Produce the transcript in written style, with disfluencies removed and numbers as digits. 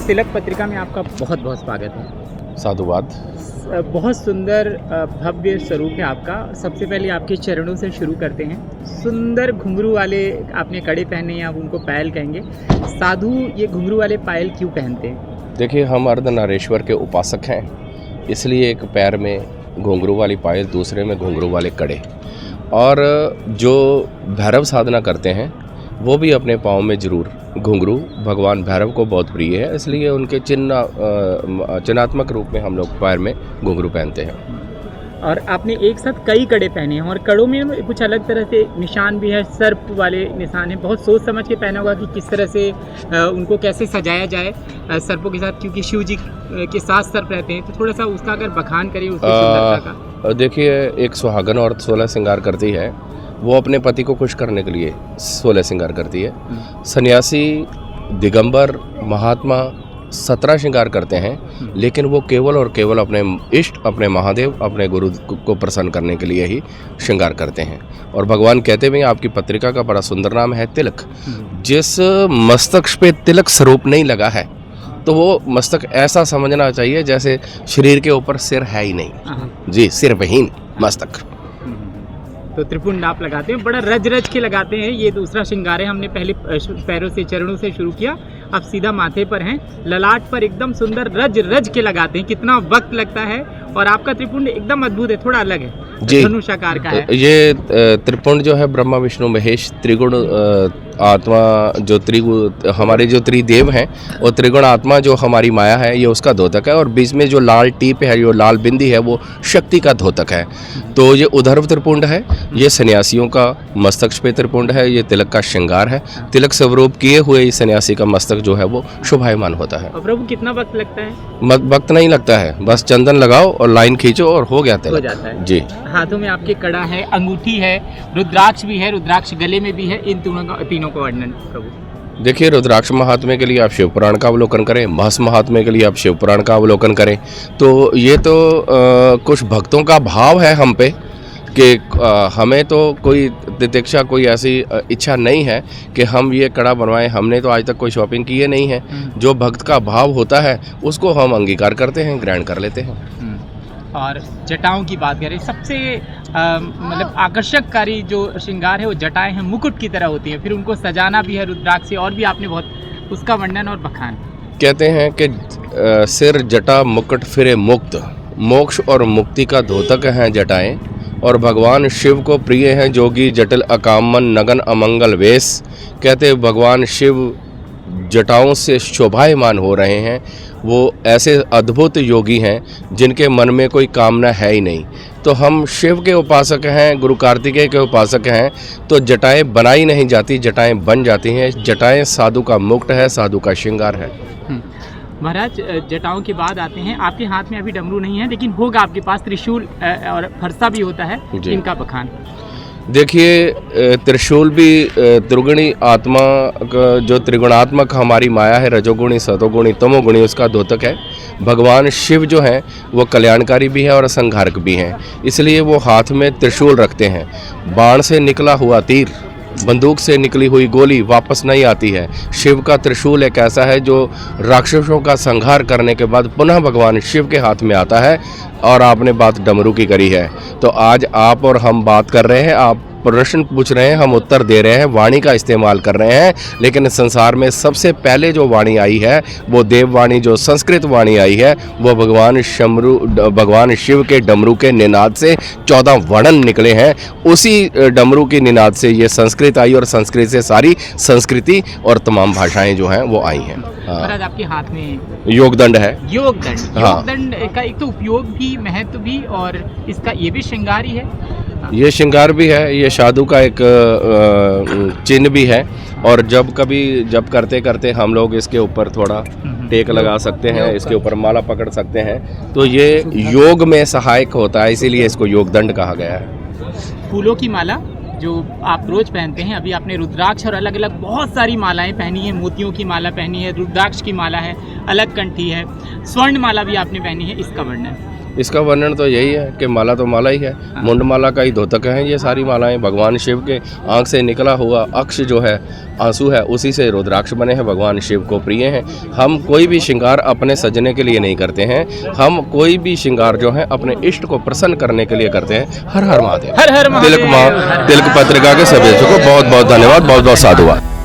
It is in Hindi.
तिलक पत्रिका में आपका बहुत बहुत स्वागत है। साधुवाद। बहुत सुंदर भव्य स्वरूप है आपका। सबसे पहले आपके चरणों से शुरू करते हैं। सुंदर घुंघरू वाले आपने कड़े पहने हैं, आप उनको पायल कहेंगे। साधु ये घुंघरू वाले पायल क्यों पहनते हैं? देखिए, हम अर्धनारीश्वर के उपासक हैं, इसलिए एक पैर में घुंघरू वाली पायल, दूसरे में घुंघरू वाले कड़े। और जो भैरव साधना करते हैं वो भी अपने पाँव में जरूर घुंघरू भगवान भैरव को बहुत प्रिय है, इसलिए उनके चिन्हात्मक रूप में हम लोग पैर में घुंघरू पहनते हैं। और आपने एक साथ कई कड़े पहने हैं और कड़ों में कुछ अलग तरह से निशान भी है, सर्प वाले निशान हैं। बहुत सोच समझ के पहना होगा कि किस तरह से उनको कैसे सजाया जाए सर्पों के साथ, क्योंकि शिव जी के साथ सर्प रहते हैं। तो थोड़ा सा उसका अगर बखान करिए उसकी सुंदरता का। देखिए, एक सुहागन और 16 श्रृंगार करती है, वो अपने पति को खुश करने के लिए 16 श्रृंगार करती है। सन्यासी, दिगंबर, महात्मा 17 श्रृंगार करते हैं, लेकिन वो केवल और केवल अपने इष्ट, अपने महादेव, अपने गुरु को प्रसन्न करने के लिए ही श्रृंगार करते हैं। और भगवान कहते भी, आपकी पत्रिका का बड़ा सुंदर नाम है तिलक। जिस मस्तक पे तिलक स्वरूप नहीं लगा है तो वो मस्तक ऐसा समझना चाहिए जैसे शरीर के ऊपर सिर है ही नहीं। जी, सिरविहीन मस्तक। तो त्रिपुंड आप लगाते हैं, बड़ा रज रज के लगाते हैं। ये दूसरा श्रृंगार है। हमने पहले पैरों से, चरणों से शुरू किया, अब सीधा माथे पर हैं। ललाट पर एकदम सुंदर रज रज के लगाते हैं। कितना वक्त लगता है। और आपका त्रिपुंड एकदम अद्भुत है, थोड़ा अलग है, धनुषाकार का है। ये त्रिपुंड जो है ब्रह्मा विष्णु महेश त्रिगुण आत्मा, जो हमारे जो त्रिदेव हैं, और त्रिगुण आत्मा जो हमारी माया है, ये उसका द्योतक है। और बीच में जो लाल टीप है, जो लाल बिंदी है, वो शक्ति का द्योतक है। तो ये उधर्व त्रिपुंड है, ये सन्यासियों का मस्तक पे त्रिपुंड है, ये तिलक का श्रृंगार है। तिलक स्वरूप किए हुए इस सन्यासी का मस्तक जो है वो शोभायमान होता है। और प्रभु कितना वक्त लगता है? वक्त नहीं लगता है, बस चंदन लगाओ और लाइन खींचो और हो गया तिलक। हो जाता है जी। हाथों में आपके कड़ा है, अंगूठी है, रुद्राक्ष भी है, रुद्राक्ष गले में भी है। इन तीनों का वर्णन प्रभु। देखिए, रुद्राक्ष महात्म्य के लिए आप शिव पुराण का अवलोकन करें, महस महात्म्य के लिए आप शिव पुराण का अवलोकन करें। तो ये तो कुछ भक्तों का भाव है हम पे कि हमें तो कोई तितिक्षा, कोई ऐसी इच्छा नहीं है कि हम ये कड़ा बनवाएं। हमने तो आज तक कोई शॉपिंग की नहीं है। जो भक्त का भाव होता है उसको हम अंगीकार करते हैं, ग्रहण कर लेते हैं। और जटाओं की बात करें, सबसे मतलब आकर्षककारी जो श्रृंगार है वो जटाएं हैं, मुकुट की तरह होती हैं। फिर उनको सजाना भी है रुद्राक्ष से, और भी आपने बहुत उसका वर्णन और बखान। कहते हैं कि सिर जटा मुकुट फिरे मुक्त, मोक्ष और मुक्ति का द्योतक हैं जटाएं। और भगवान शिव को प्रिय हैं जोगी जटिल अकामन नगन अमंगल वेश। कहते भगवान शिव जटाओं से शोभायमान हो रहे हैं। वो ऐसे अद्भुत योगी हैं जिनके मन में कोई कामना है ही नहीं। तो हम शिव के उपासक हैं, गुरु कार्तिकेय के उपासक हैं, तो जटाएं बनाई नहीं जाती, जटाएं बन जाती हैं। जटाएं साधु का मुकुट है, साधु का श्रृंगार है। महाराज, जटाओं के बाद आते हैं, आपके हाथ में अभी डमरू नहीं है, लेकिन होगा आपके पास त्रिशूल और फरसा भी होता है। इनका बखान। देखिए, त्रिशूल भी त्रिगुणी आत्मा का, जो त्रिगुणात्मक हमारी माया है, रजोगुणी, सतोगुणी, तमोगुणी, उसका द्योतक है। भगवान शिव जो हैं वो कल्याणकारी भी है और संहारक भी हैं, इसलिए वो हाथ में त्रिशूल रखते हैं। बाण से निकला हुआ तीर, बंदूक से निकली हुई गोली वापस नहीं आती है। शिव का त्रिशूल एक ऐसा है जो राक्षसों का संहार करने के बाद पुनः भगवान शिव के हाथ में आता है। और आपने बात डमरू की करी है, तो आज आप और हम बात कर रहे हैं, आप प्रश्न पूछ रहे हैं, हम उत्तर दे रहे हैं, वाणी का इस्तेमाल कर रहे हैं। लेकिन संसार में सबसे पहले जो वाणी आई है वो देववाणी, जो संस्कृत वाणी आई है, वो भगवान शिव के डमरू के निनाद से 14 वर्णन निकले हैं। उसी डमरू की निनाद से ये संस्कृत आई और संस्कृत से सारी संस्कृति और तमाम भाषाएं जो हैं वो आई हैं। महाराज, आपके हाथ में योगदंड है। योगदंड। हाँ। योगदंड का एक तो उपयोग भी, महत्व भी, और इसका ये भी श्रृंगार ही है। ये श्रृंगार भी है, ये साधु का एक चिन्ह भी है। और जब करते करते हम लोग इसके ऊपर थोड़ा टेक लगा सकते हैं, इसके ऊपर माला पकड़ सकते हैं, तो ये योग में सहायक होता है, इसीलिए इसको योगदंड कहा गया है। फूलों की माला, जो आप रोज पहनते हैं। अभी आपने रुद्राक्ष और अलग अलग बहुत सारी मालाएं पहनी है, मोतियों की माला पहनी है, रुद्राक्ष की माला है, अलग कंठी है, स्वर्ण माला भी आपने पहनी है, इसका वर्णन। इसका वर्णन तो यही है कि माला तो माला ही है, मुंड माला का ही द्योतक है ये सारी मालाएं। भगवान शिव के आँख से निकला हुआ अक्ष जो है, आंसू है, उसी से रुद्राक्ष बने हैं, भगवान शिव को प्रिय हैं। हम कोई भी श्रृंगार अपने सजने के लिए नहीं करते हैं, हम कोई भी श्रृंगार जो है अपने इष्ट को प्रसन्न करने के लिए करते हैं। हर हर महादेव। हर हर महादेव। तिलक पत्रिका के सभी को बहुत बहुत धन्यवाद, बहुत बहुत साधुवाद।